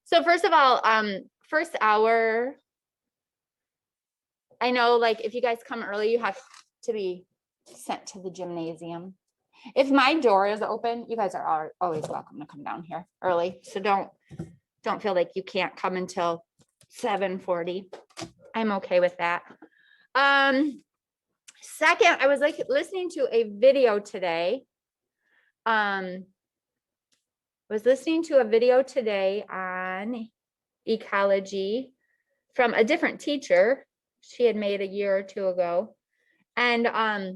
So first of all, first hour, I know like if you guys come early, you have to be sent to the gymnasium. If my door is open, you guys are always welcome to come down here early. So don't feel like you can't come until 7:40. I'm okay with that. Second, I was like listening to a video today. Was listening to a video today on ecology from a different teacher she had made a year or two ago. And I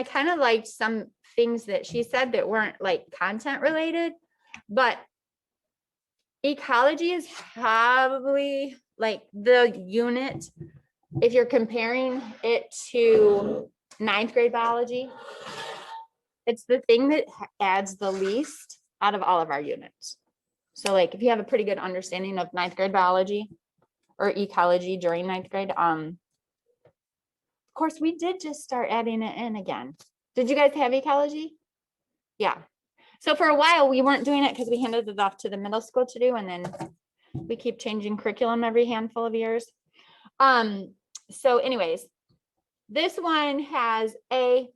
kind of liked some things that she said that weren't like content related, but ecology is probably like the unit, if you're comparing it to 9th grade biology, it's the thing that adds the least out of all of our units. So like if you have a pretty good understanding of 9th grade biology or ecology during 9th grade, of course we did just start adding it in again. Did you guys have ecology? Yeah. So for a while we weren't doing it because we handed it off to the middle school to do, and then we keep changing curriculum every handful of years. So anyways, this one has A,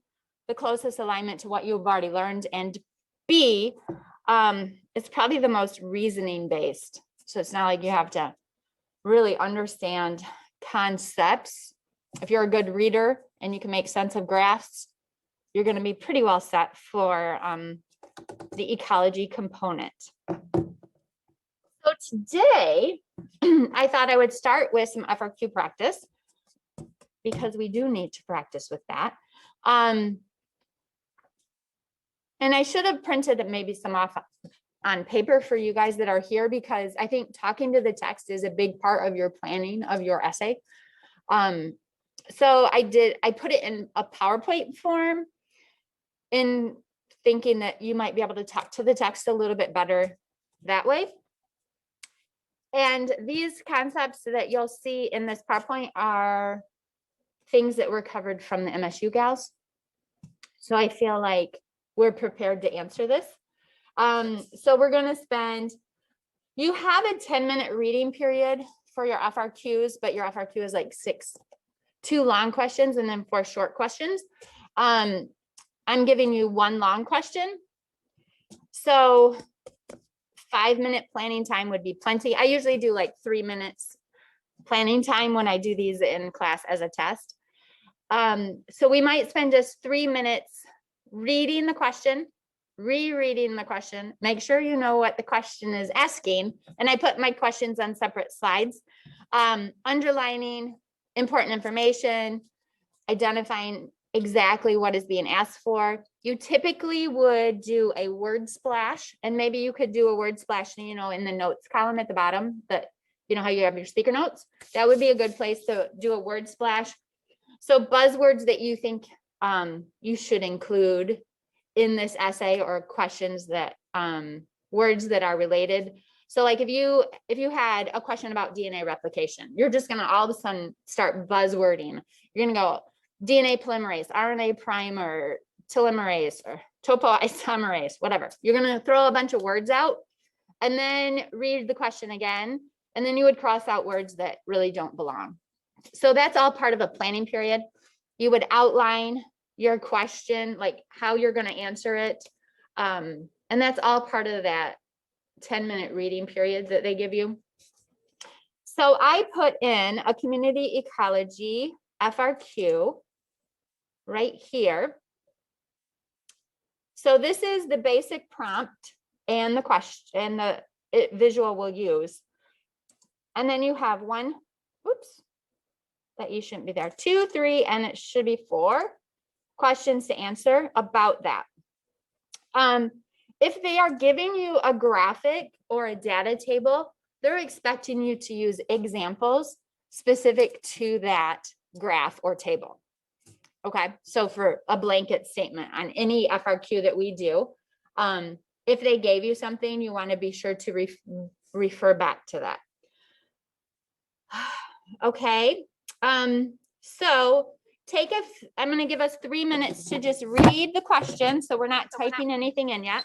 the closest alignment to what you've already learned, and B, it's probably the most reasoning based. So it's not like you have to really understand concepts. If you're a good reader and you can make sense of graphs, you're going to be pretty well set for the ecology component. So today, I thought I would start with some FRQ practice because we do need to practice with that. And I should have printed maybe some off on paper for you guys that are here, because I think talking to the text is a big part of your planning of your essay. So I put it in a PowerPoint form in thinking that you might be able to talk to the text a little bit better that way. And these concepts that you'll see in this PowerPoint are things that were covered from the MSU gals. So I feel like we're prepared to answer this. So we're going to spend, you have a 10-minute reading period for your FRQs, but your FRQ is like 2 long questions and then 4 short questions. I'm giving you 1 long question. So 5-minute planning time would be plenty. I usually do like 3 minutes planning time when I do these in class as a test. So we might spend just 3 minutes reading the question, rereading the question, make sure you know what the question is asking. And I put my questions on separate slides, underlining important information, identifying exactly what is being asked for. You typically would do a word splash, and maybe you could do a word splash, you know, in the notes column at the bottom, that you know how you have your speaker notes. That would be a good place to do a word splash. So buzzwords that you think you should include in this essay, or questions that words that are related. So like if you had a question about DNA replication, you're just gonna all of a sudden start buzzwording. You're gonna go DNA polymerase, RNA primer, telomerase, or topoisomerase, whatever. You're gonna throw a bunch of words out and then read the question again. And then you would cross out words that really don't belong. So that's all part of a planning period. You would outline your question, like how you're going to answer it. And that's all part of that 10-minute reading period that they give you. So I put in a community ecology FRQ right here. So this is the basic prompt and the question, the visual we'll use. And then you have 1, oops, that you shouldn't be there, 2, 3, and it should be 4 questions to answer about that. If they are giving you a graphic or a data table, they're expecting you to use examples specific to that graph or table. Okay, so for a blanket statement on any FRQ that we do, if they gave you something, you want to be sure to refer back to that. Okay, so I'm going to give us 3 minutes to just read the question. So we're not typing anything in yet.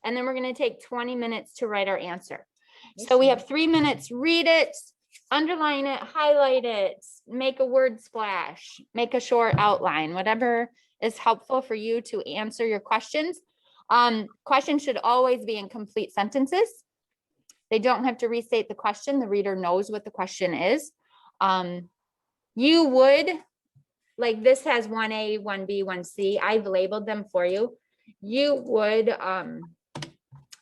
And then we're going to take 20 minutes to write our answer. So we have 3 minutes, read it, underline it, highlight it, make a word splash, make a short outline, whatever is helpful for you to answer your questions. Questions should always be in complete sentences. They don't have to restate the question. The reader knows what the question is. You would, like this has 1A, 1B, 1C. I've labeled them for you. You would,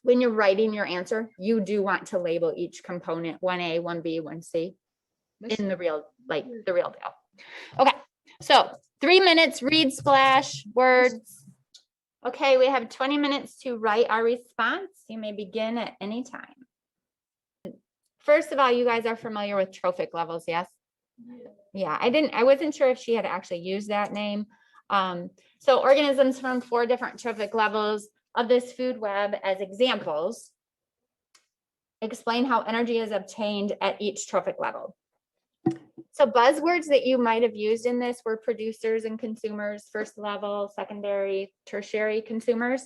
when you're writing your answer, you do want to label each component 1A, 1B, 1C in the real, like the real deal. Okay, so 3 minutes, read, splash, words. Okay, we have 20 minutes to write our response. You may begin at any time. First of all, you guys are familiar with trophic levels, yes? Yeah, I wasn't sure if she had actually used that name. So organisms from 4 different trophic levels of this food web as examples. Explain how energy is obtained at each trophic level. So buzzwords that you might have used in this were producers and consumers, first level, secondary, tertiary consumers.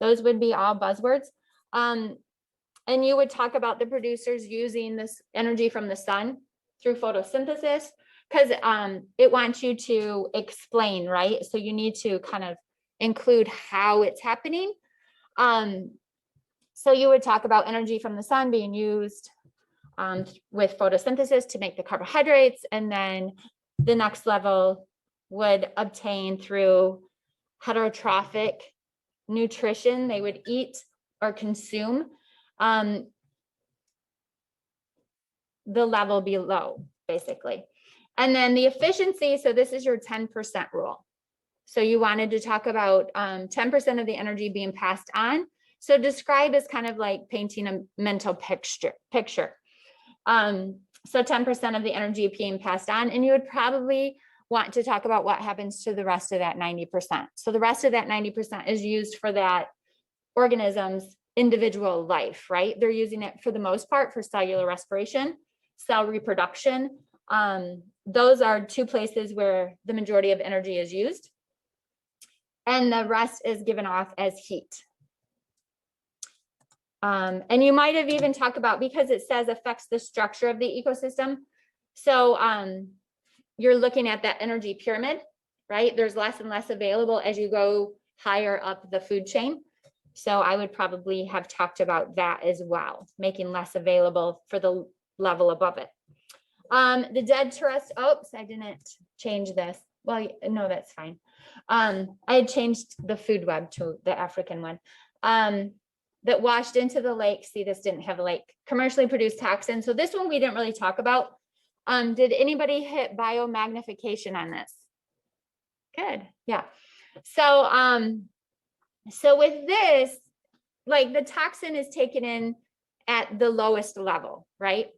Those would be all buzzwords. And you would talk about the producers using this energy from the sun through photosynthesis, because it wants you to explain, right? So you need to kind of include how it's happening. So you would talk about energy from the sun being used with photosynthesis to make the carbohydrates, and then the next level would obtain through heterotrophic nutrition. They would eat or consume the level below, basically. And then the efficiency, so this is your 10% rule. So you wanted to talk about 10% of the energy being passed on. So describe is kind of like painting a mental picture. So 10% of the energy being passed on, and you would probably want to talk about what happens to the rest of that 90%. So the rest of that 90% is used for that organism's individual life, right? They're using it for the most part for cellular respiration, cell reproduction. Those are 2 places where the majority of energy is used. And the rest is given off as heat. And you might have even talked about, because it says affects the structure of the ecosystem. So you're looking at that energy pyramid, right? There's less and less available as you go higher up the food chain. So I would probably have talked about that as well, making less available for the level above it. The dead terrestrial, oops, I didn't change this. Well, no, that's fine. I had changed the food web to the African one. That washed into the lake. See, this didn't have a lake. Commercially produced toxins. So this one we didn't really talk about. Did anybody hit biomagnification on this? Good, yeah. So, so with this, like the toxin is taken in at the lowest level, right?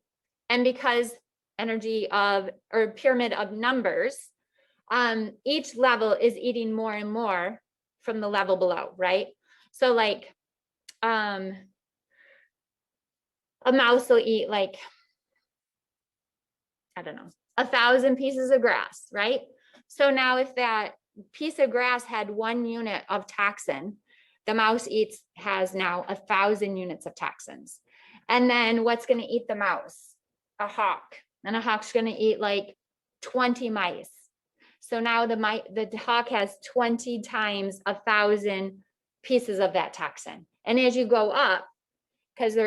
And because energy of, or pyramid of numbers, each level is eating more and more from the level below, right? So like, a mouse will eat like, I don't know, 1,000 pieces of grass, right? So now if that piece of grass had 1 unit of toxin, the mouse has now 1,000 units of toxins. And then what's going to eat the mouse? A hawk. And a hawk's going to eat like 20 mice. So now the hawk has 20 times 1,000 pieces of that toxin. And as you go up, because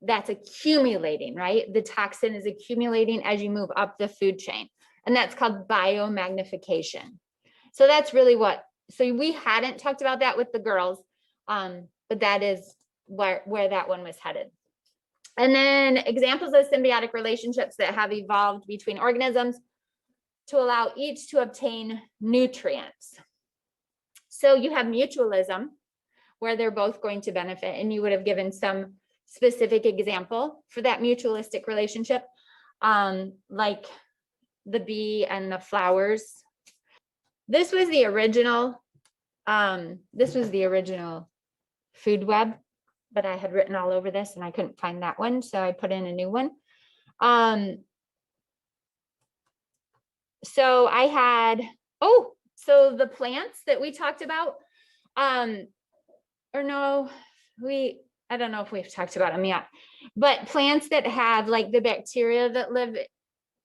that's accumulating, right? The toxin is accumulating as you move up the food chain. And that's called biomagnification. So that's really so we hadn't talked about that with the girls, but that is where that one was headed. And then examples of symbiotic relationships that have evolved between organisms to allow each to obtain nutrients. So you have mutualism, where they're both going to benefit, and you would have given some specific example for that mutualistic relationship, like the bee and the flowers. This was the original food web, but I had written all over this and I couldn't find that one, so I put in a new one. So I had, so the plants that we talked about, or no, I don't know if we've talked about them yet, but plants that have like the bacteria that live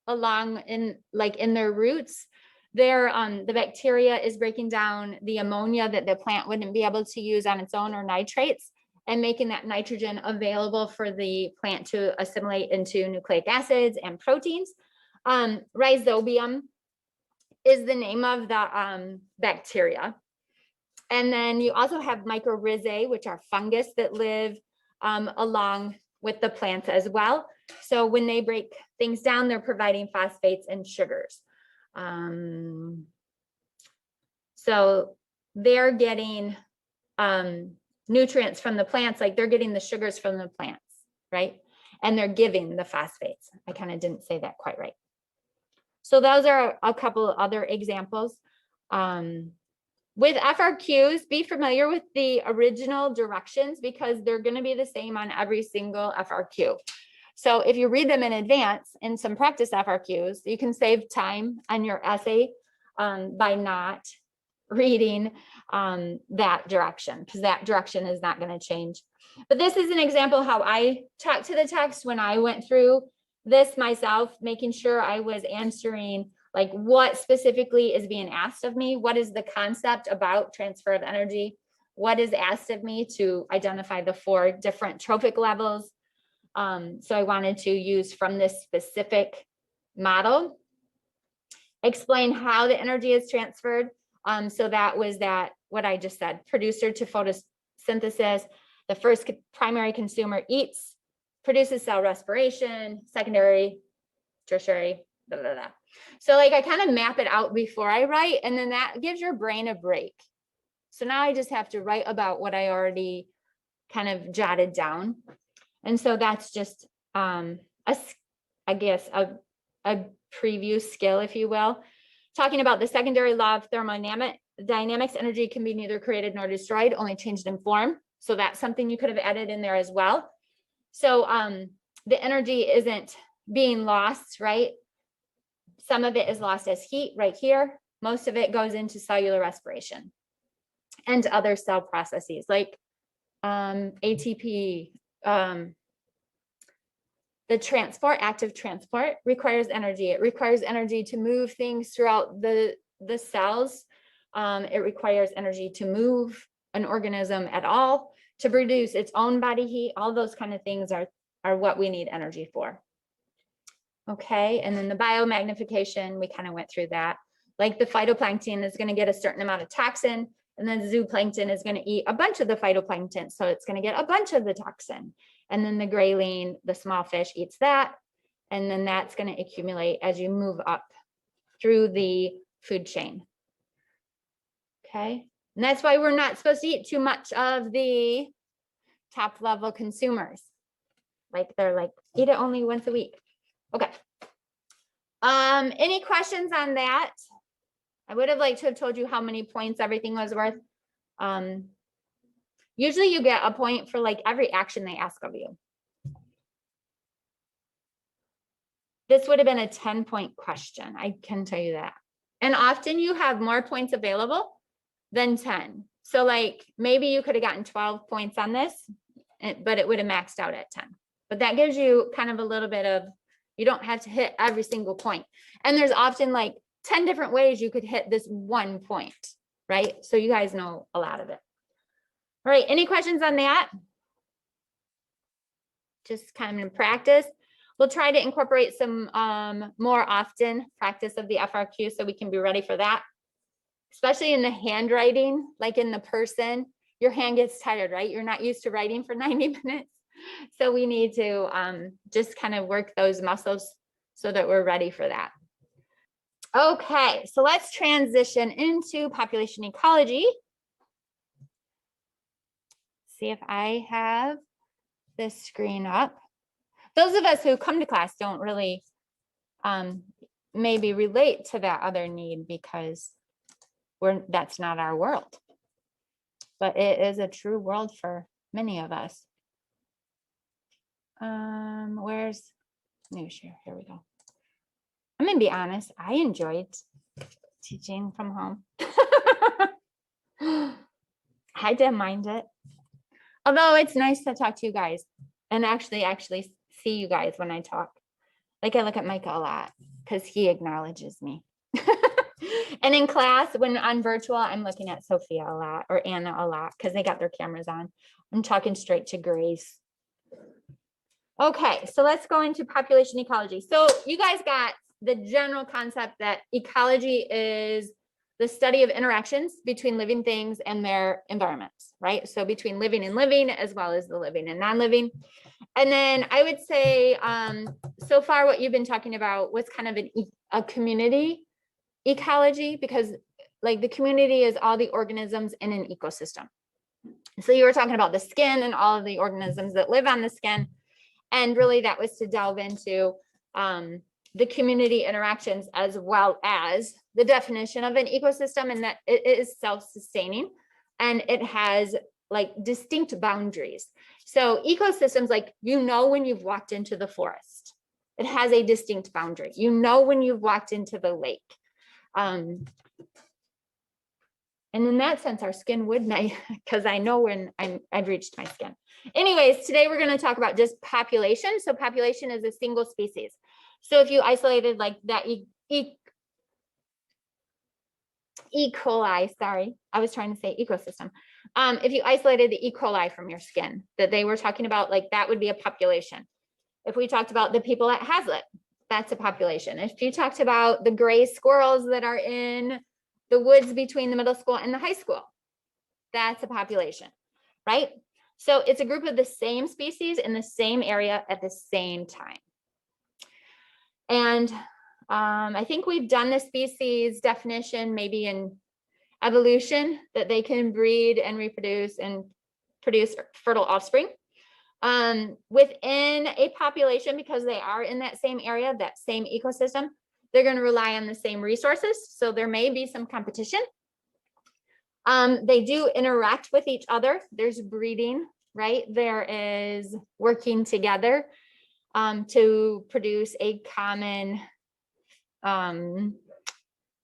along in their roots, the bacteria is breaking down the ammonia that the plant wouldn't be able to use on its own, or nitrates, and making that nitrogen available for the plant to assimilate into nucleic acids and proteins. Rhizobium is the name of the bacteria. And then you also have mycorrhizae, which are fungus that live along with the plants as well. So when they break things down, they're providing phosphates and sugars. So they're getting nutrients from the plants, like they're getting the sugars from the plants, right? And they're giving the phosphates. I kind of didn't say that quite right. So those are a couple of other examples. With FRQs, be familiar with the original directions because they're going to be the same on every single FRQ. So if you read them in advance in some practice FRQs, you can save time on your essay by not reading that direction, because that direction is not going to change. But this is an example how I talked to the text when I went through this myself, making sure I was answering like what specifically is being asked of me. What is the concept about transfer of energy? What is asked of me to identify the 4 different trophic levels? So I wanted to use from this specific model, explain how the energy is transferred. So that was what I just said, producer to photosynthesis. The first primary consumer eats, produces cell respiration, secondary, tertiary, blah, blah, blah. So like I kind of map it out before I write, and then that gives your brain a break. So now I just have to write about what I already kind of jotted down. And so that's just I guess a preview skill, if you will. Talking about the secondary law of thermodynamics, energy can be neither created nor destroyed, only changed in form. So that's something you could have added in there as well. So the energy isn't being lost, right? Some of it is lost as heat right here. Most of it goes into cellular respiration and other cell processes like ATP. The active transport requires energy. It requires energy to move things throughout the cells. It requires energy to move an organism at all, to produce its own body heat. All those kind of things are what we need energy for. Okay, and then the biomagnification, we kind of went through that. Like the phytoplankton is going to get a certain amount of toxin, and then the zooplankton is going to eat a bunch of the phytoplankton, so it's going to get a bunch of the toxin. And then the grayling, the small fish, eats that, and then that's going to accumulate as you move up through the food chain. Okay, and that's why we're not supposed to eat too much of the top level consumers. Like they're like, eat it only once a week. Okay. Any questions on that? I would have liked to have told you how many points everything was worth. Usually you get a point for like every action they ask of you. This would have been a 10-point question. I can tell you that. And often you have more points available than 10. So like maybe you could have gotten 12 points on this, but it would have maxed out at 10. But that gives you kind of a little bit of, you don't have to hit every single point. And there's often like 10 different ways you could hit this one point, right? So you guys know a lot of it. All right, any questions on that? Just kind of in practice. We'll try to incorporate some more often practice of the FRQ so we can be ready for that. Especially in the handwriting, like in the person, your hand gets tired, right? You're not used to writing for 90 minutes. So we need to just kind of work those muscles so that we're ready for that. Okay, so let's transition into population ecology. See if I have this screen up. Those of us who come to class don't really maybe relate to that other need because that's not our world. But it is a true world for many of us. Where's news here? Here we go. I'm gonna be honest, I enjoyed teaching from home. I didn't mind it. Although it's nice to talk to you guys and actually see you guys when I talk. Like I look at Micah a lot because he acknowledges me. And in class, when I'm virtual, I'm looking at Sophia a lot or Anna a lot because they got their cameras on. I'm talking straight to Grace. Okay, so let's go into population ecology. So you guys got the general concept that ecology is the study of interactions between living things and their environments, right? So between living and living, as well as the living and non-living. And then I would say, so far what you've been talking about was kind of a community ecology, because like the community is all the organisms in an ecosystem. So you were talking about the skin and all of the organisms that live on the skin. And really that was to delve into the community interactions as well as the definition of an ecosystem, and that it is self-sustaining and it has like distinct boundaries. So ecosystems, like, you know, when you've walked into the forest, it has a distinct boundary. You know, when you've walked into the lake. And in that sense, our skin would know, because I know when I've reached my skin. Anyways, today we're going to talk about just population. So population is a single species. So if you isolated like that E. coli, sorry, I was trying to say ecosystem. If you isolated the E. coli from your skin that they were talking about, like that would be a population. If we talked about the people at Hazlitt, that's a population. If you talked about the gray squirrels that are in the woods between the middle school and the high school, that's a population, right? So it's a group of the same species in the same area at the same time. And I think we've done the species definition maybe in evolution, that they can breed and reproduce and produce fertile offspring. Within a population, because they are in that same area, that same ecosystem, they're going to rely on the same resources. So there may be some competition. They do interact with each other. There's breeding, right? There is working together to produce a common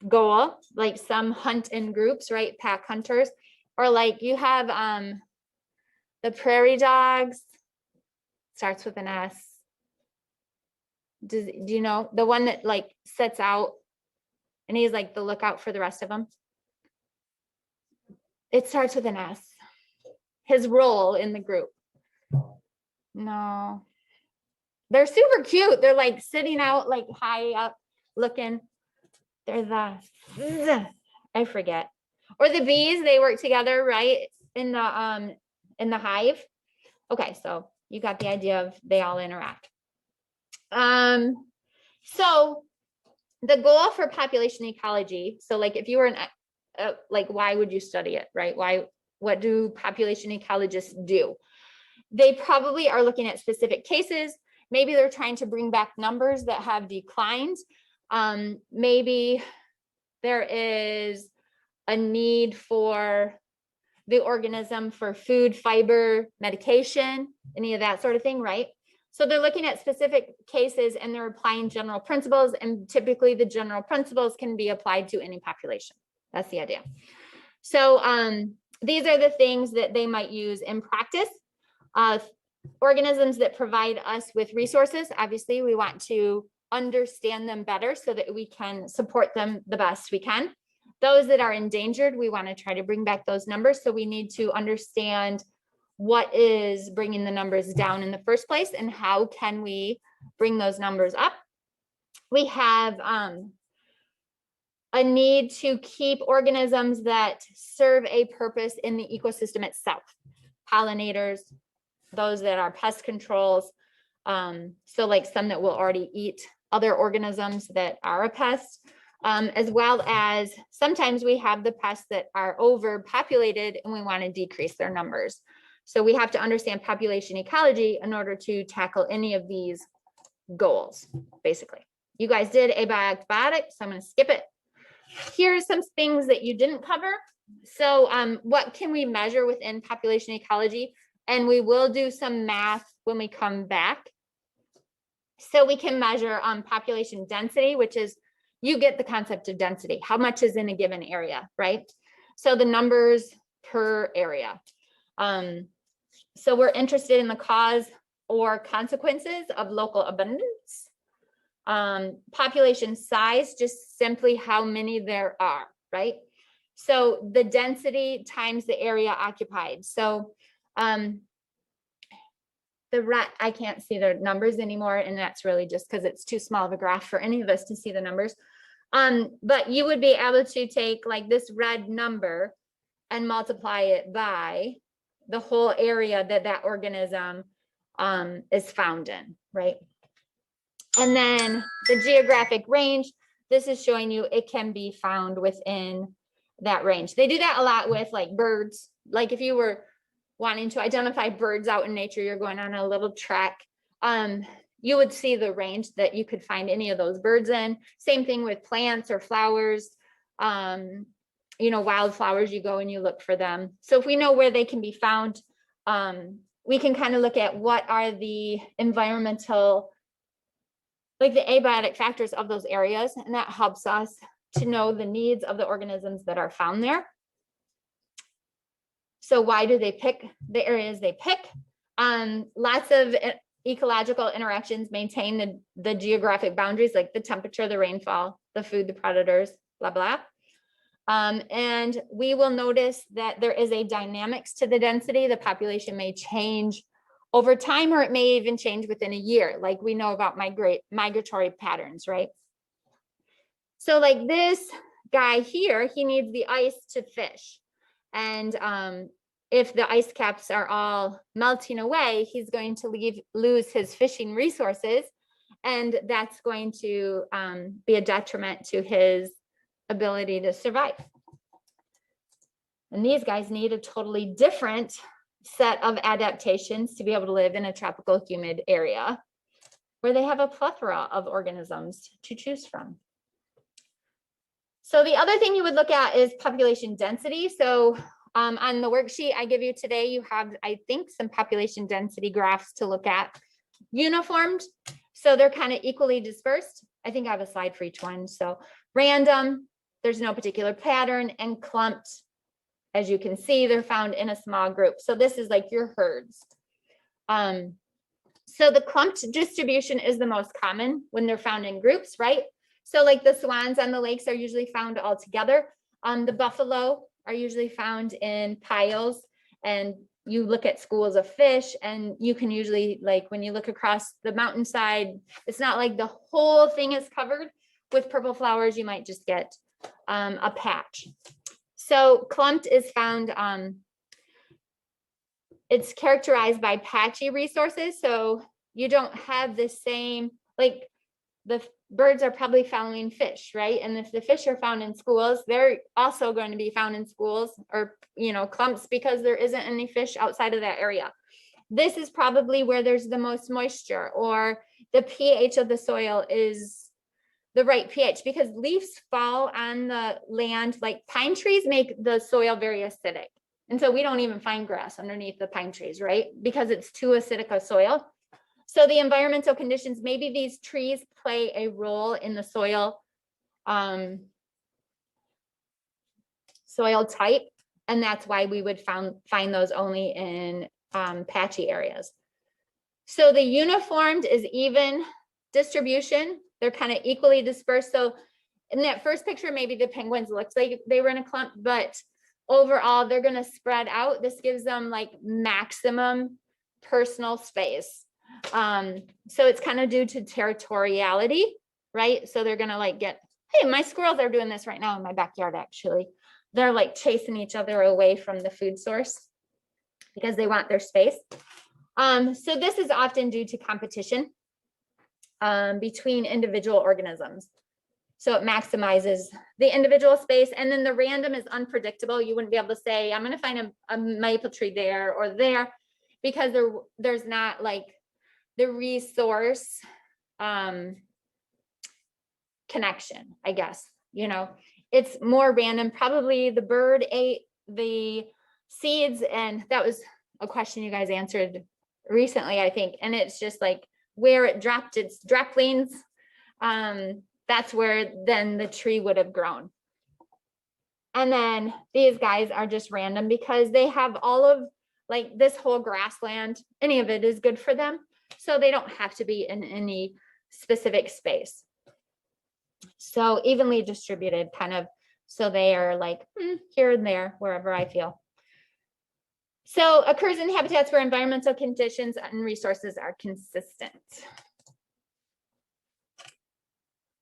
goal, like some hunt in groups, right? Pack hunters, or like you have the prairie dogs, starts with an S. Do you know the one that like sets out and he's like the lookout for the rest of them? It starts with an S. His role in the group. No, they're super cute. They're like sitting out like high up looking. They're the, I forget. Or the bees, they work together, right? In the hive. Okay, so you got the idea of they all interact. So the goal for population ecology, so like if you were like, why would you study it, right? What do population ecologists do? They probably are looking at specific cases. Maybe they're trying to bring back numbers that have declined. Maybe there is a need for the organism for food, fiber, medication, any of that sort of thing, right? So they're looking at specific cases and they're applying general principles, and typically the general principles can be applied to any population. That's the idea. So these are the things that they might use in practice. Organisms that provide us with resources, obviously we want to understand them better so that we can support them the best we can. Those that are endangered, we want to try to bring back those numbers. So we need to understand what is bringing the numbers down in the first place and how can we bring those numbers up. We have a need to keep organisms that serve a purpose in the ecosystem itself. Pollinators, those that are pest controls. So like some that will already eat other organisms that are a pest, as well as sometimes we have the pests that are overpopulated and we want to decrease their numbers. So we have to understand population ecology in order to tackle any of these goals, basically. You guys did abiotic, so I'm going to skip it. Here's some things that you didn't cover. So what can we measure within population ecology? And we will do some math when we come back. So we can measure population density, which is, you get the concept of density. How much is in a given area, right? So the numbers per area. So we're interested in the cause or consequences of local abundance. Population size, just simply how many there are, right? So the density times the area occupied. So I can't see the numbers anymore, and that's really just because it's too small of a graph for any of us to see the numbers. But you would be able to take like this red number and multiply it by the whole area that that organism is found in, right? And then the geographic range, this is showing you it can be found within that range. They do that a lot with like birds. Like if you were wanting to identify birds out in nature, you're going on a little trek, you would see the range that you could find any of those birds in. Same thing with plants or flowers, you know, wildflowers, you go and you look for them. So if we know where they can be found, we can kind of look at what are the environmental, like the abiotic factors of those areas, and that helps us to know the needs of the organisms that are found there. So why do they pick the areas they pick? Lots of ecological interactions maintain the geographic boundaries, like the temperature, the rainfall, the food, the predators, blah, blah. And we will notice that there is a dynamics to the density. The population may change over time, or it may even change within a year, like we know about migratory patterns, right? So like this guy here, he needs the ice to fish. And if the ice caps are all melting away, he's going to lose his fishing resources. And that's going to be a detriment to his ability to survive. And these guys need a totally different set of adaptations to be able to live in a tropical humid area where they have a plethora of organisms to choose from. So the other thing you would look at is population density. So on the worksheet I give you today, you have, I think, some population density graphs to look at. Uniformed, so they're kind of equally dispersed. I think I have a slide for each one. So random, there's no particular pattern, and clumped. As you can see, they're found in a small group. So this is like your herds. So the clumped distribution is the most common when they're found in groups, right? So like the swans on the lakes are usually found all together. The buffalo are usually found in piles, and you look at schools of fish, and you can usually, like when you look across the mountainside, it's not like the whole thing is covered with purple flowers. You might just get a patch. So clumped is found, it's characterized by patchy resources. So you don't have the same, like the birds are probably following fish, right? And if the fish are found in schools, they're also going to be found in schools or, you know, clumps, because there isn't any fish outside of that area. This is probably where there's the most moisture, or the pH of the soil is the right pH, because leaves fall on the land. Like pine trees make the soil very acidic. And so we don't even find grass underneath the pine trees, right? Because it's too acidic a soil. So the environmental conditions, maybe these trees play a role in the soil, soil type. And that's why we would find those only in patchy areas. So the uniformed is even distribution. They're kind of equally dispersed. So in that first picture, maybe the penguins looked like they were in a clump, but overall they're going to spread out. This gives them like maximum personal space. So it's kind of due to territoriality, right? So they're going to like get, hey, my squirrels are doing this right now in my backyard, actually. They're like chasing each other away from the food source because they want their space. So this is often due to competition between individual organisms. So it maximizes the individual space. And then the random is unpredictable. You wouldn't be able to say, I'm going to find a maple tree there or there, because there's not like the resource connection, I guess. You know, it's more random. Probably the bird ate the seeds, and that was a question you guys answered recently, I think. And it's just like where it dropped its droplings, that's where then the tree would have grown. And then these guys are just random because they have all of like this whole grassland, any of it is good for them. So they don't have to be in any specific space. So evenly distributed kind of, so they are like here and there, wherever I feel. So occurs in habitats where environmental conditions and resources are consistent.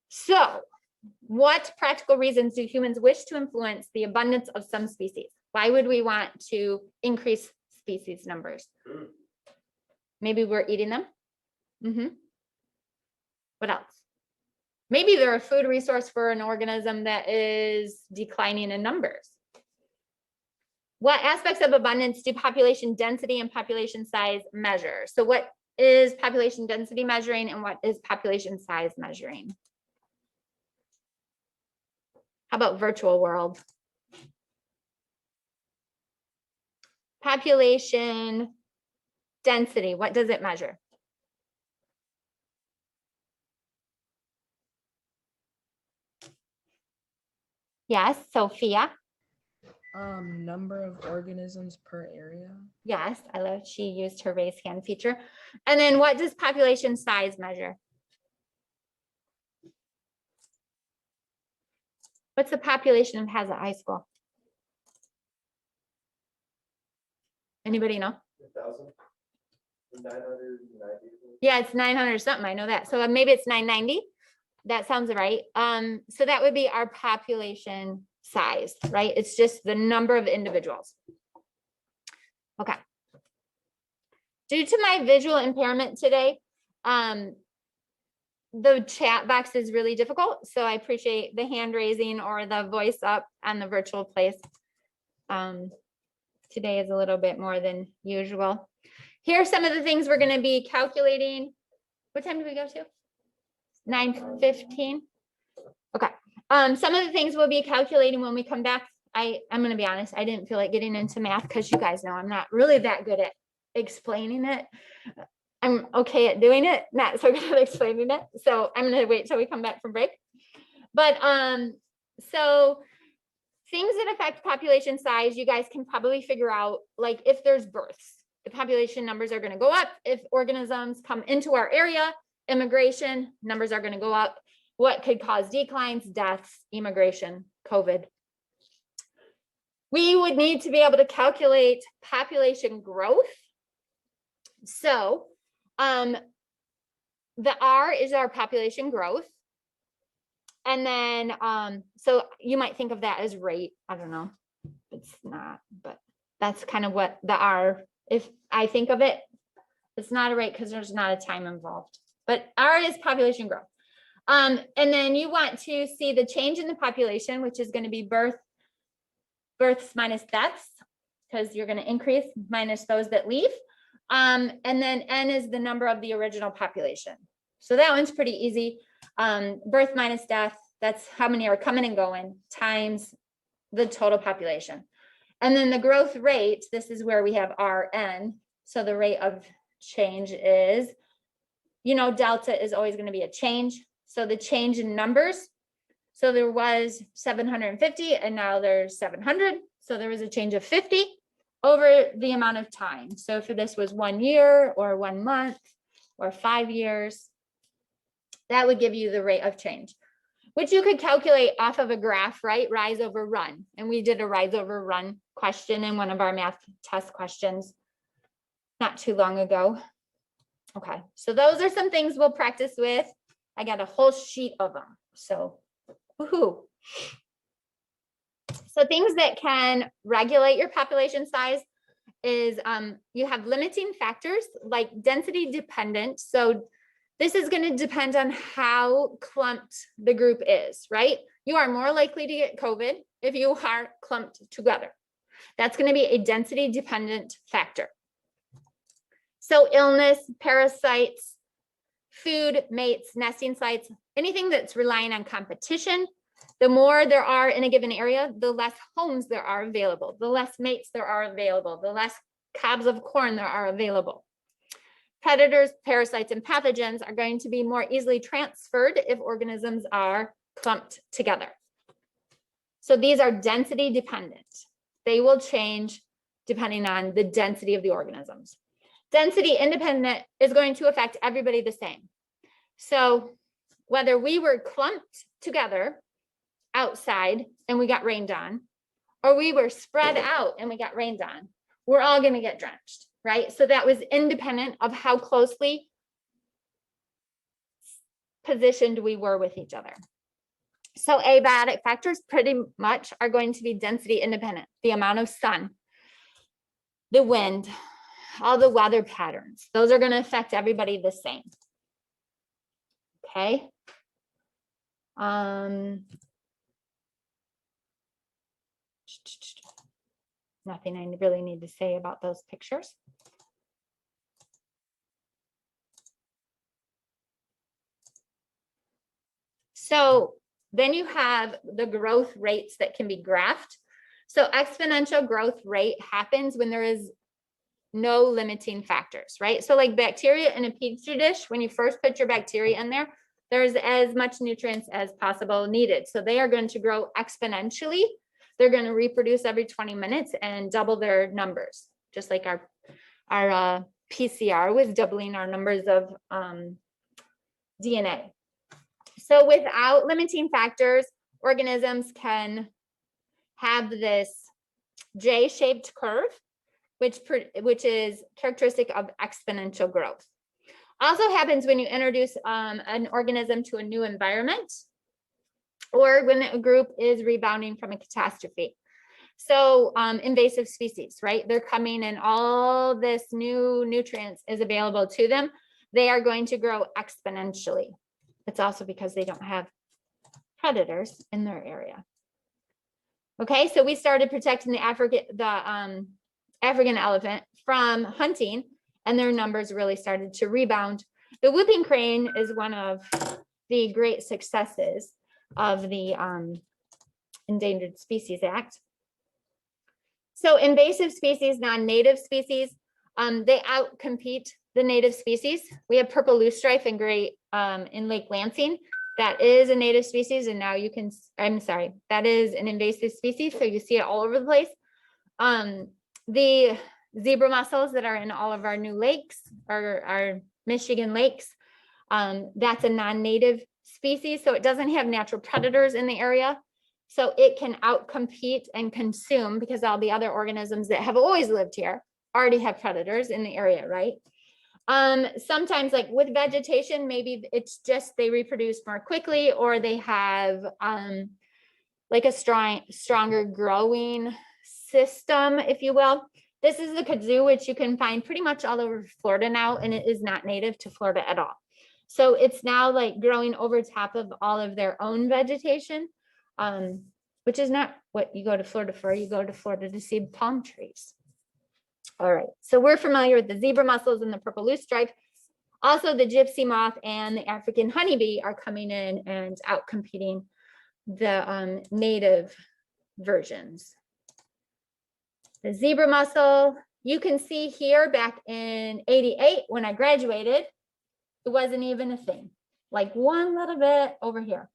So what practical reasons do humans wish to influence the abundance of some species? Why would we want to increase species numbers? Maybe we're eating them. What else? Maybe they're a food resource for an organism that is declining in numbers. What aspects of abundance do population density and population size measure? So what is population density measuring and what is population size measuring? How about virtual world? Population density, what does it measure? Yes, Sophia. Number of organisms per area. Yes, I love she used her raise hand feature. And then what does population size measure? What's the population of Hazlet High School? Anybody know? 990. Yeah, it's 900 something. I know that. So maybe it's 990. That sounds right. So that would be our population size, right? It's just the number of individuals. Okay. Due to my visual impairment today, the chat box is really difficult. So I appreciate the hand raising or the voice up on the virtual place. Today is a little bit more than usual. Here are some of the things we're going to be calculating. What time did we go to? 9:15. Okay. Some of the things we'll be calculating when we come back. I'm going to be honest. I didn't feel like getting into math because you guys know I'm not really that good at explaining it. I'm okay at doing it, not so good at explaining it. So I'm going to wait till we come back from break. But so things that affect population size, you guys can probably figure out, like if there's births, the population numbers are going to go up. If organisms come into our area, immigration numbers are going to go up. What could cause declines, deaths, immigration, COVID? We would need to be able to calculate population growth. So the R is our population growth. And then, so you might think of that as rate. I don't know. It's not, but that's kind of what the R, if I think of it, it's not a rate because there's not a time involved, but R is population growth. And then you want to see the change in the population, which is going to be births minus deaths, because you're going to increase minus those that leave. And then N is the number of the original population. So that one's pretty easy. Birth minus death, that's how many are coming and going, times the total population. And then the growth rate, this is where we have RN. So the rate of change is, you know, delta is always going to be a change. So the change in numbers, so there was 750 and now there's 700. So there was a change of 50 over the amount of time. So if this was 1 year or 1 month or 5 years, that would give you the rate of change, which you could calculate off of a graph, right? Rise over run. And we did a rise over run question in one of our math test questions not too long ago. Okay, so those are some things we'll practice with. I got a whole sheet of them. So, woohoo. So things that can regulate your population size is you have limiting factors like density dependent. So this is going to depend on how clumped the group is, right? You are more likely to get COVID if you are clumped together. That's going to be a density dependent factor. So illness, parasites, food, mates, nesting sites, anything that's relying on competition. The more there are in a given area, the less homes there are available, the less mates there are available, the less cobs of corn there are available. Predators, parasites, and pathogens are going to be more easily transferred if organisms are clumped together. So these are density dependent. They will change depending on the density of the organisms. Density independent is going to affect everybody the same. So whether we were clumped together outside and we got rained on, or we were spread out and we got rained on, we're all going to get drenched, right? So that was independent of how closely positioned we were with each other. So abiotic factors pretty much are going to be density independent, the amount of sun, the wind, all the weather patterns. Those are going to affect everybody the same. Okay. Nothing I really need to say about those pictures. So then you have the growth rates that can be graphed. So exponential growth rate happens when there is no limiting factors, right? So like bacteria in a petri dish, when you first put your bacteria in there, there's as much nutrients as possible needed. So they are going to grow exponentially. They're going to reproduce every 20 minutes and double their numbers, just like our PCR was doubling our numbers of DNA. So without limiting factors, organisms can have this J-shaped curve, which is characteristic of exponential growth. Also happens when you introduce an organism to a new environment, or when a group is rebounding from a catastrophe. So invasive species, right? They're coming and all this new nutrients is available to them. They are going to grow exponentially. It's also because they don't have predators in their area. Okay, so we started protecting the African elephant from hunting, and their numbers really started to rebound. The whooping crane is one of the great successes of the Endangered Species Act. So invasive species, non-native species, they outcompete the native species. We have purple loosestrife in Lake Lansing. That is a native species, and now you can, I'm sorry, that is an invasive species, so you see it all over the place. The zebra mussels that are in all of our new lakes, our Michigan lakes, that's a non-native species, so it doesn't have natural predators in the area. So it can outcompete and consume because all the other organisms that have always lived here already have predators in the area, right? Sometimes like with vegetation, maybe it's just they reproduce more quickly, or they have like a stronger growing system, if you will. This is the kudzu, which you can find pretty much all over Florida now, and it is not native to Florida at all. So it's now like growing over top of all of their own vegetation, which is not what you go to Florida for. You go to Florida to see palm trees. All right, so we're familiar with the zebra mussels and the purple loosestrife. Also, the gypsy moth and the African honeybee are coming in and outcompeting the native versions. The zebra mussel, you can see here back in '88 when I graduated, it wasn't even a thing, like one little bit over here.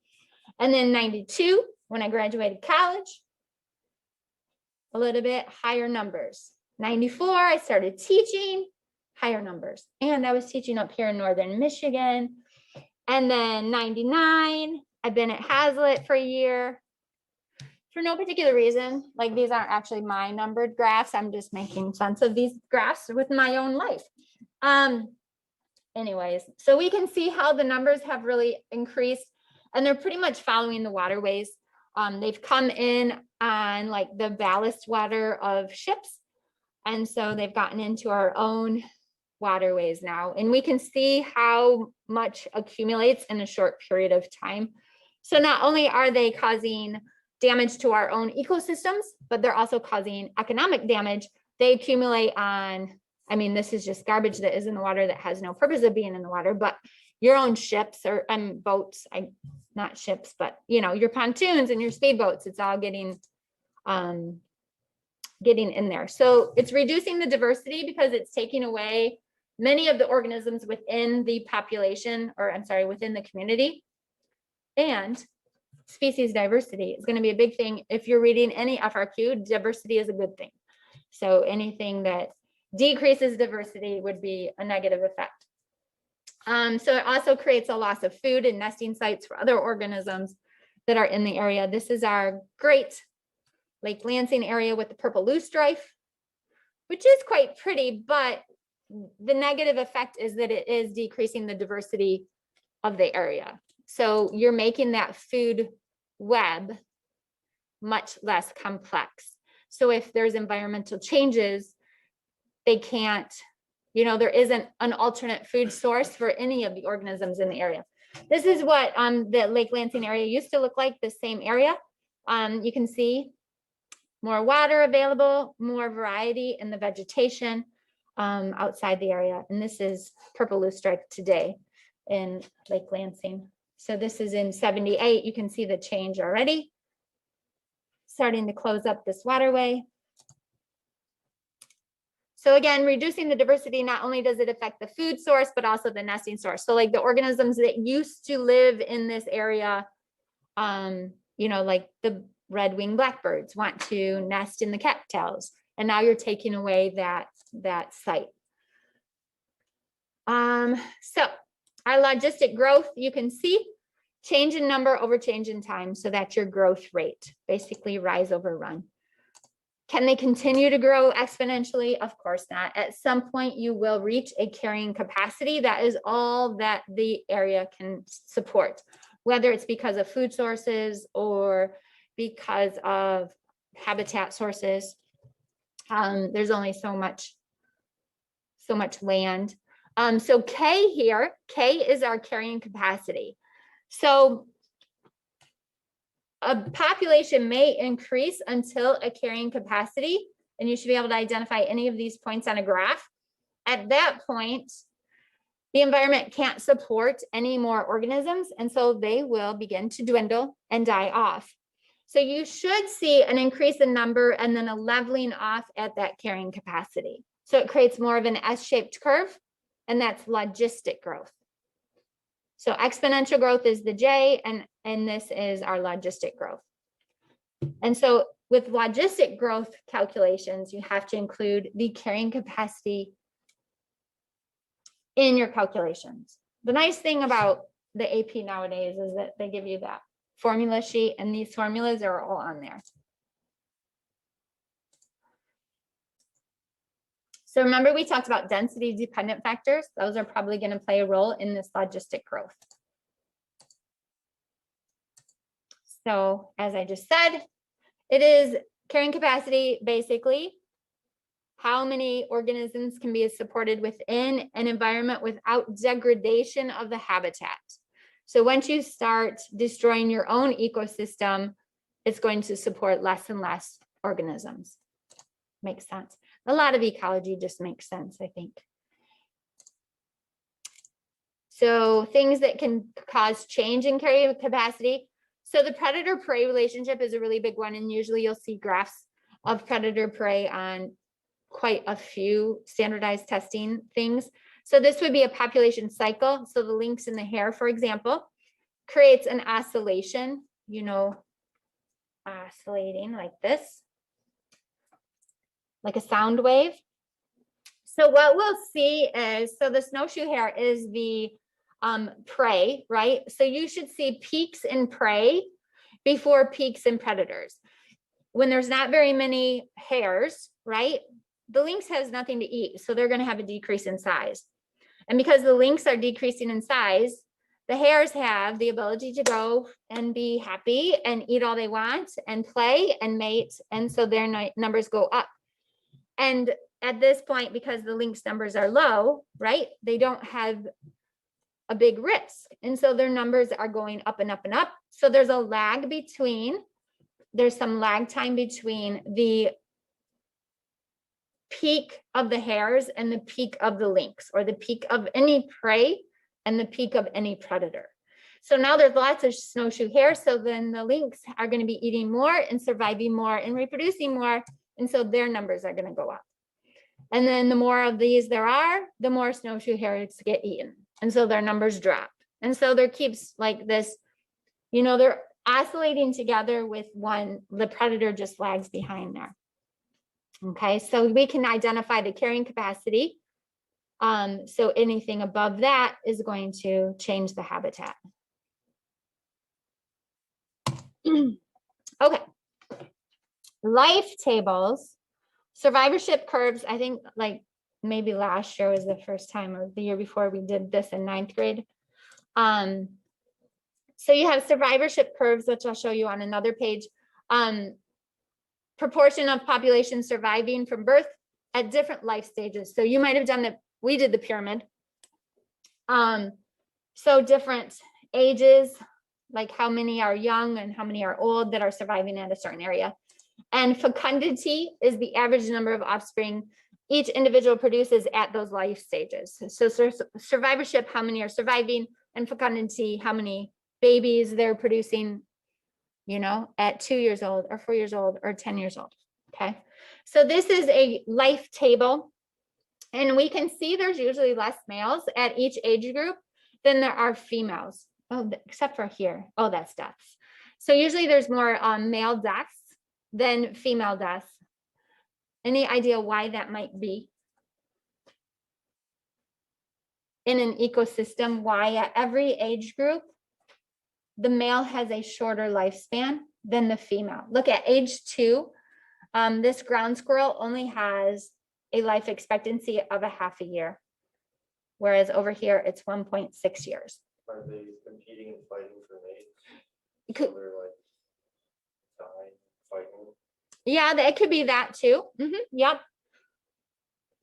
And then '92, when I graduated college, a little bit higher numbers. '94, I started teaching, higher numbers. And I was teaching up here in Northern Michigan. And then '99, I've been at Hazlitt for a year. For no particular reason, like these aren't actually my numbered graphs. I'm just making sense of these graphs with my own life. Anyways, so we can see how the numbers have really increased, and they're pretty much following the waterways. They've come in on like the ballast water of ships. And so they've gotten into our own waterways now, and we can see how much accumulates in a short period of time. So not only are they causing damage to our own ecosystems, but they're also causing economic damage. They accumulate on, I mean, this is just garbage that is in the water that has no purpose of being in the water, but your own ships or boats, not ships, but you know, your pontoons and your speedboats, it's all getting in there. So it's reducing the diversity because it's taking away many of the organisms within the population, or I'm sorry, within the community. And species diversity is going to be a big thing. If you're reading any FRQ, diversity is a good thing. So anything that decreases diversity would be a negative effect. So it also creates a loss of food and nesting sites for other organisms that are in the area. This is our great Lake Lansing area with the purple loosestrife, which is quite pretty, but the negative effect is that it is decreasing the diversity of the area. So you're making that food web much less complex. So if there's environmental changes, they can't, there isn't an alternate food source for any of the organisms in the area. This is what the Lake Lansing area used to look like, the same area. You can see more water available, more variety in the vegetation outside the area. And this is purple loosestrife today in Lake Lansing. So this is in 78. You can see the change already. Starting to close up this waterway. So again, reducing the diversity, not only does it affect the food source, but also the nesting source. So like the organisms that used to live in this area, like the red-winged blackbirds want to nest in the cattails, and now you're taking away that site. So our logistic growth, you can see change in number over change in time. So that's your growth rate, basically rise over run. Can they continue to grow exponentially? Of course not. At some point, you will reach a carrying capacity. That is all that the area can support, whether it's because of food sources or because of habitat sources. There's only so much land. So K here, K is our carrying capacity. So a population may increase until a carrying capacity, and you should be able to identify any of these points on a graph. At that point, the environment can't support any more organisms, and so they will begin to dwindle and die off. So you should see an increase in number and then a leveling off at that carrying capacity. So it creates more of an S-shaped curve, and that's logistic growth. So exponential growth is the J, and this is our logistic growth. And so with logistic growth calculations, you have to include the carrying capacity in your calculations. The nice thing about the AP nowadays is that they give you that formula sheet, and these formulas are all on there. So remember, we talked about density dependent factors. Those are probably going to play a role in this logistic growth. So as I just said, it is carrying capacity, basically how many organisms can be supported within an environment without degradation of the habitat. So once you start destroying your own ecosystem, it's going to support less and less organisms. Makes sense. A lot of ecology just makes sense, I think. So things that can cause change in carrying capacity. So the predator-prey relationship is a really big one, and usually you'll see graphs of predator-prey on quite a few standardized testing things. So this would be a population cycle. So the lynx in the hare, for example, creates an oscillation, oscillating like this, like a sound wave. So what we'll see is, so the snowshoe hare is the prey, right? So you should see peaks in prey before peaks in predators. When there's not very many hares, right? The lynx has nothing to eat, so they're going to have a decrease in size. And because the lynx are decreasing in size, the hares have the ability to go and be happy and eat all they want and play and mate. And so their numbers go up. And at this point, because the lynx numbers are low, right, they don't have a big risk. And so their numbers are going up and up and up. So there's a lag between, there's some lag time between the peak of the hares and the peak of the lynx, or the peak of any prey and the peak of any predator. So now there's lots of snowshoe hares. So then the lynx are going to be eating more and surviving more and reproducing more. And so their numbers are going to go up. And then the more of these there are, the more snowshoe hares get eaten. And so their numbers drop. And so there keeps like this, they're oscillating together with one, the predator just lags behind there. Okay, so we can identify the carrying capacity. So anything above that is going to change the habitat. Okay. Life tables, survivorship curves. I think like maybe last year was the first time or the year before we did this in 9th grade. So you have survivorship curves, which I'll show you on another page. Proportion of population surviving from birth at different life stages. So you might have done that. We did the pyramid. So different ages, like how many are young and how many are old that are surviving at a certain area. And fecundity is the average number of offspring each individual produces at those life stages. So survivorship, how many are surviving, and fecundity, how many babies they're producing, you know, at 2 years old or 4 years old or 10 years old. Okay. So this is a life table. And we can see there's usually less males at each age group than there are females. Oh, except for here. Oh, that's deaths. So usually there's more male deaths than female deaths. Any idea why that might be? In an ecosystem, why at every age group, the male has a shorter lifespan than the female. Look at age 2. This ground squirrel only has a life expectancy of a half a year, whereas over here it's 1.6 years. Are they competing and fighting for mates? Could, So they're like dying, fighting. yeah, it could be that too. Yep.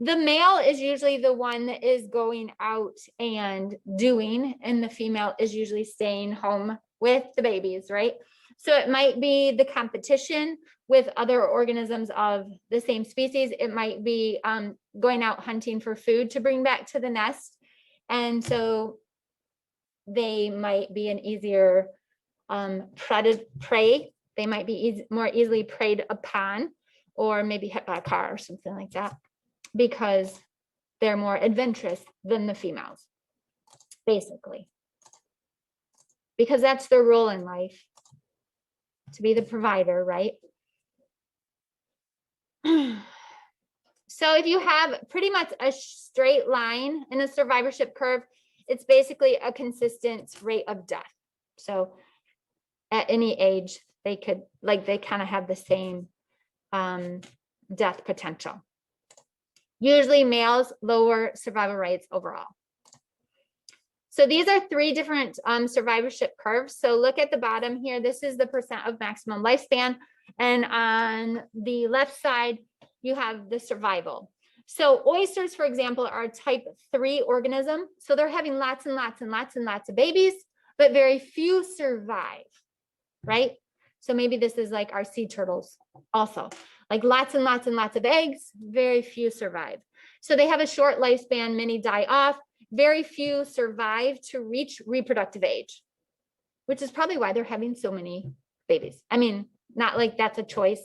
The male is usually the one that is going out and doing, and the female is usually staying home with the babies, right? So it might be the competition with other organisms of the same species. It might be going out hunting for food to bring back to the nest. And so they might be an easier prey. They might be more easily preyed upon, or maybe hit by a car or something like that, because they're more adventurous than the females, basically. Because that's their role in life, to be the provider, right? So if you have pretty much a straight line in a survivorship curve, it's basically a consistent rate of death. So at any age, they could, like, they kind of have the same death potential. Usually males lower survival rates overall. So these are 3 different survivorship curves. So look at the bottom here. This is the percent of maximum lifespan. And on the left side, you have the survival. So oysters, for example, are a type 3 organism. So they're having lots and lots and lots and lots of babies, but very few survive, right? So maybe this is like our sea turtles also. Like lots and lots and lots of eggs, very few survive. So they have a short lifespan, many die off, very few survive to reach reproductive age, which is probably why they're having so many babies. I mean, not like that's a choice,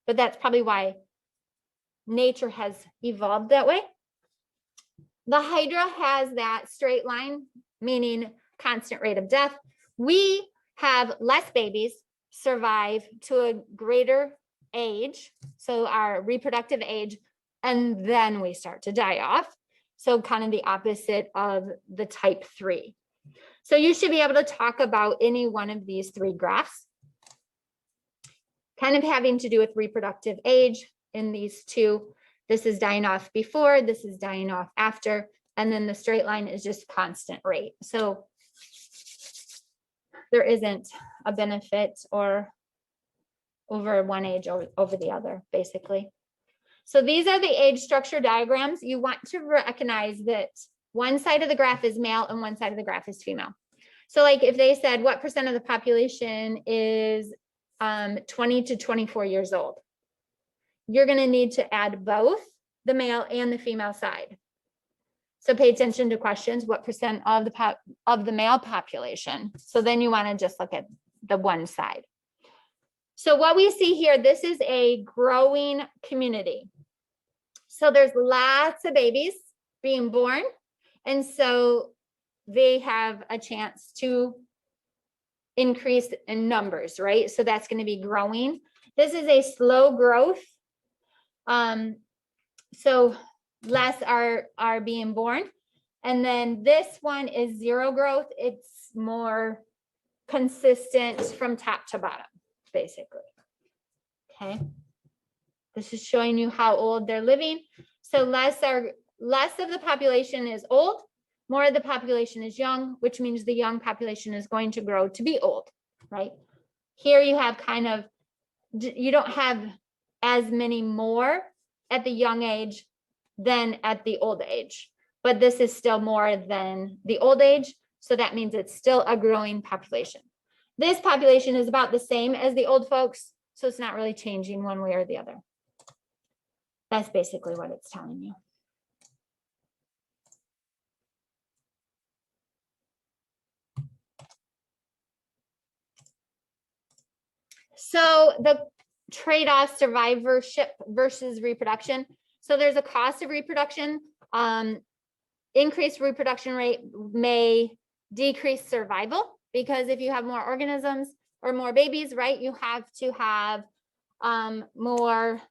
but that's probably why nature has evolved that way. The hydra has that straight line, meaning constant rate of death. We have less babies survive to a greater age, so our reproductive age, and then we start to die off. So kind of the opposite of the type 3. So you should be able to talk about any one of these 3 graphs, kind of having to do with reproductive age in these 2. This is dying off before, this is dying off after, and then the straight line is just constant rate. So there isn't a benefit or over one age or over the other, basically. So these are the age structure diagrams. You want to recognize that one side of the graph is male and one side of the graph is female. So like if they said what percent of the population is 20 to 24 years old, you're going to need to add both the male and the female side. So pay attention to questions, what percent of the male population? So then you want to just look at the one side. So what we see here, this is a growing community. So there's lots of babies being born. And so they have a chance to increase in numbers, right? So that's going to be growing. This is a slow growth So less are being born. And then this one is zero growth. It's more consistent from top to bottom, basically. Okay. This is showing you how old they're living. So less of the population is old, more of the population is young, which means the young population is going to grow to be old, right? Here you have kind of, you don't have as many more at the young age than at the old age, but this is still more than the old age. So that means it's still a growing population. This population is about the same as the old folks, so it's not really changing one way or the other. That's basically what it's telling you. So the trade-off, survivorship versus reproduction. So there's a cost of reproduction. Increased reproduction rate may decrease survival, because if you have more organisms or more babies, right, you have to have more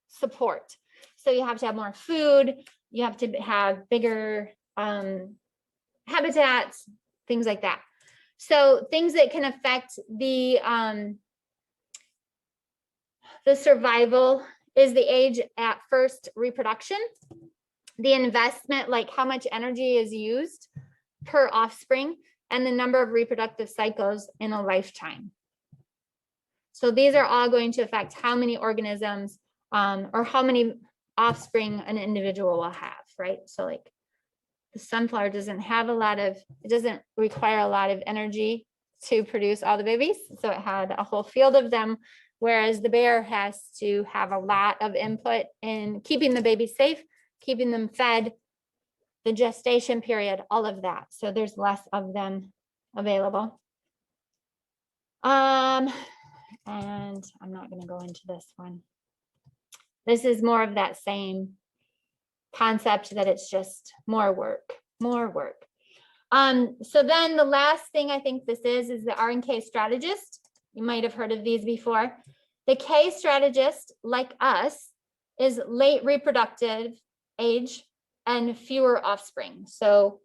support. So you have to have more food, you have to have bigger habitats, things like that. So things that can affect the survival is the age at first reproduction, the investment, like how much energy is used per offspring, and the number of reproductive cycles in a lifetime. So these are all going to affect how many organisms or how many offspring an individual will have, right? So like the sunflower doesn't have a lot of, it doesn't require a lot of energy to produce all the babies. So it had a whole field of them, whereas the bear has to have a lot of input in keeping the babies safe, keeping them fed, the gestation period, all of that. So there's less of them available. And I'm not going to go into this one. This is more of that same concept, that it's just more work. So then the last thing I think this is the R and K strategist. You might have heard of these before. The K strategist, like us, is late reproductive age and fewer offspring. So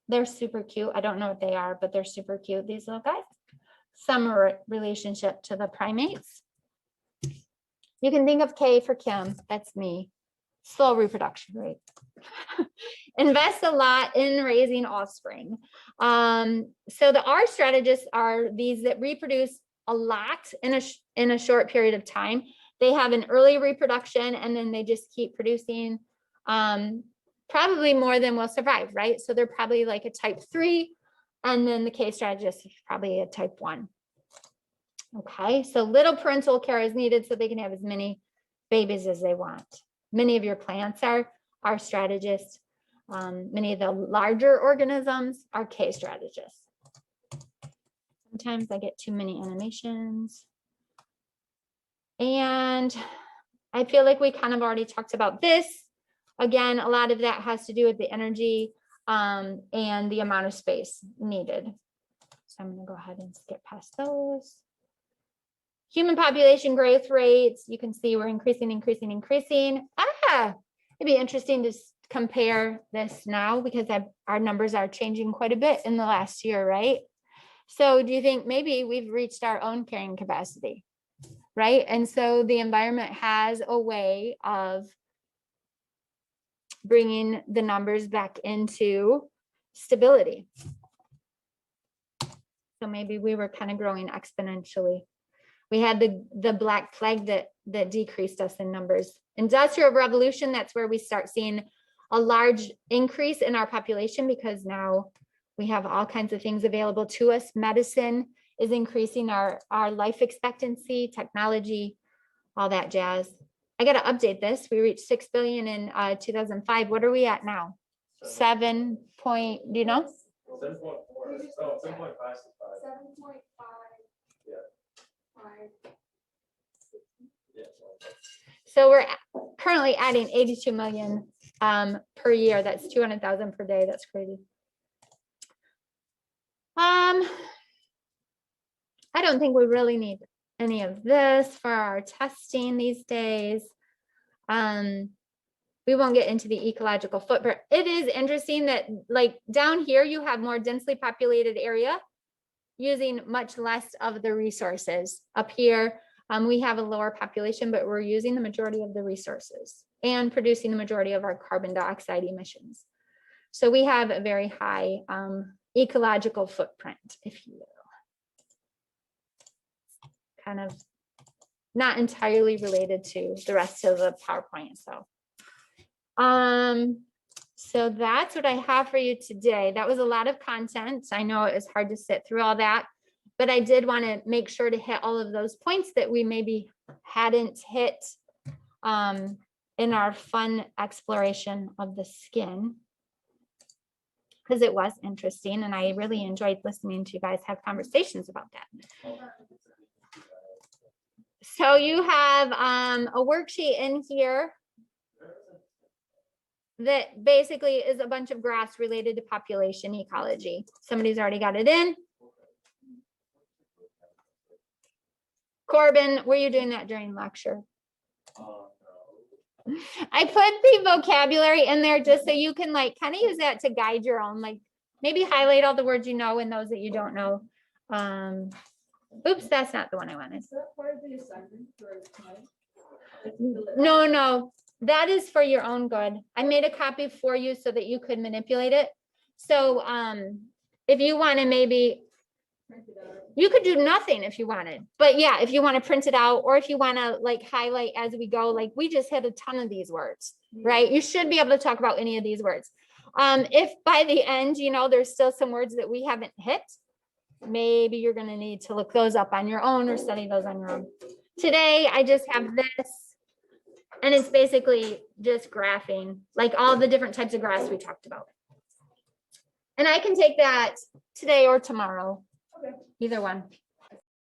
they're super cute. I don't know what they are, but they're super cute, these little guys. Some relationship to the primates. You can think of K for Kim, that's me. Slow reproduction rate. Invest a lot in raising offspring. So the R strategists are these that reproduce a lot in a short period of time. They have an early reproduction and then they just keep producing probably more than will survive, right? So they're probably like a type 3, and then the K strategist is probably a type 1. Okay, so little parental care is needed so they can have as many babies as they want. Many of your plants are strategists. Many of the larger organisms are K strategists. Sometimes I get too many animations. And I feel like we kind of already talked about this. Again, a lot of that has to do with the energy and the amount of space needed. So I'm going to go ahead and skip past those. Human population growth rates, you can see we're increasing. It'd be interesting to compare this now, because our numbers are changing quite a bit in the last year, right? So do you think maybe we've reached our own carrying capacity, right? And so the environment has a way of bringing the numbers back into stability. So maybe we were kind of growing exponentially. We had the Black Plague that decreased us in numbers. Industrial Revolution, that's where we start seeing a large increase in our population, because now we have all kinds of things available to us. Medicine is increasing our life expectancy, technology, all that jazz. I got to update this. We reached 6 billion in 2005. What are we at now? 7 point, do you know? 7.4. Oh, 7.5. 7.5. Yeah. 5. Yeah. So we're currently adding 82 million per year. That's 200,000 per day. That's crazy. I don't think we really need any of this for our testing these days. We won't get into the ecological footprint. It is interesting that like down here, you have more densely populated area using much less of the resources. Up here, we have a lower population, but we're using the majority of the resources and producing the majority of our carbon dioxide emissions. So we have a very high ecological footprint, if you will. Kind of not entirely related to the rest of the PowerPoint. So that's what I have for you today. That was a lot of content. I know it was hard to sit through all that, but I did want to make sure to hit all of those points that we maybe hadn't hit in our fun exploration of the skin, because it was interesting and I really enjoyed listening to you guys have conversations about that. So you have a worksheet in here that basically is a bunch of graphs related to population ecology. Somebody's already got it in. Corbin, were you doing that during lecture? I put the vocabulary in there just so you can like kind of use that to guide your own, like maybe highlight all the words you know and those that you don't know. Oops, that's not the one I wanted. Is that part of the assignment for tonight? No, that is for your own good. I made a copy for you so that you could manipulate it. So if you want to maybe, you could do nothing if you wanted, but yeah, if you want to print it out or if you want to like highlight as we go, like we just hit a ton of these words, right? You should be able to talk about any of these words. If by the end, you know, there's still some words that we haven't hit, maybe you're going to need to look those up on your own or study those on your own. Today, I just have this, and it's basically just graphing, like all the different types of graphs we talked about. And I can take that today or tomorrow, Okay. either one.